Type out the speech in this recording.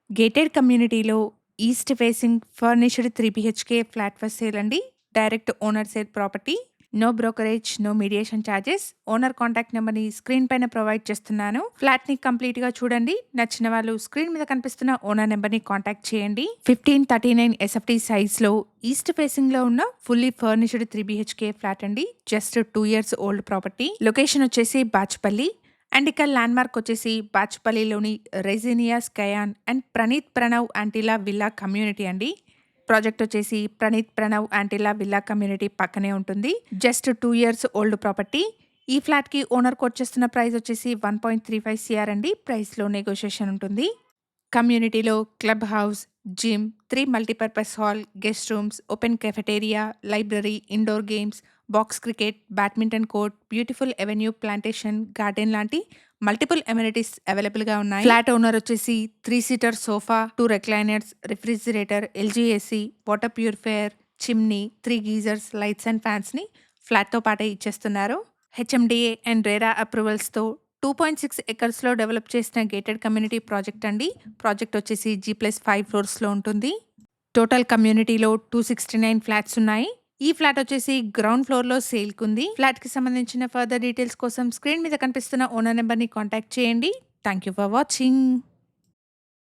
Gated కమ్యూనిటీలో east facing furnished 3 BHK flat for sale అండి. Direct owner sale property. No brokerage, no mediation charges. Owner contact నెంబర్‌ని screen పైన provide చేస్తున్నాను. ఫ్లాట్‌ని కంప్లీట్‌గా చూడండి. నచ్చిన వాళ్ళు స్క్రీన్ మీద కనిపిస్తున్న ఓనర్ నెంబర్‌ని కాంటాక్ట్ చేయండి. 1539 ఎస్ఎఫ్టీ సైజ్‌లో ఈస్ట్ ఫేసింగ్‌లో ఉన్న ఫుల్లీ ఫర్నిష్డ్ 3 బీహెచ్‌కే ఫ్లాట్ అండి. Just 2 years old property. Location వచ్చేసి బాచ్పల్లి. అండ్ ఇక్కడ ల్యాండ్‌మార్క్ వచ్చేసి బాచ్‌పల్లిలోని రెజినియా స్కయాన్ and Praneeth Pranav Antilia villa community అండి. ప్రాజెక్ట్ వచ్చేసి Praneeth Pranav Antilia villa community పక్కనే ఉంటుంది. Just 2 years old property. ఈ ఫ్లాట్‌కి ఓనర్‌కి వచ్చేస్తున్న ప్రైస్ వచ్చేసి 1.35 సీఆర్ అండి. ప్రైస్‌లో నెగోషియేషన్ ఉంటుంది. కమ్యూనిటీలో club house, gym, 3 multipurpose hall, guest rooms, open cafeteria, library, indoor games, box cricket, badminton court, beautiful avenue plantation, garden లాంటి మల్టిపుల్ ఎమ్యూనిటీస్ అవైలబుల్‌గా ఉన్నాయి. ఫ్లాట్ ఓనర్ వచ్చేసి 3 seater sofa, 2 recliners, refrigerator, LG AC, water purifier, chimney, 3 geysers, lights and ఫ్యాన్స్‌ని ఫ్లాట్‌తో పాటే ఇచ్చేస్తున్నారు. HMDA and RERA అప్రూవల్స్‌తో 2.6 ఎకర్స్‌లో డెవలప్ చేసిన గేటెడ్ కమ్యూనిటీ ప్రాజెక్ట్ అండి. ప్రాజెక్ట్ వచ్చేసి G+5 ఫ్లోర్స్‌లో ఉంటుంది. టోటల్ కమ్యూనిటీలో 269 ఫ్లాట్స్ ఉన్నాయి. ఈ ఫ్లాట్ వచ్చేసి గ్రౌండ్ ఫ్లోర్‌లో సేల్‌కుంది. ఫ్లాట్‌కి సంబంధించిన ఫర్దర్ డీటెయిల్స్ కోసం స్క్రీన్ మీద కనిపిస్తున్న ఓనర్ నెంబర్‌ని కాంటాక్ట్ చేయండి. Thank you for watching.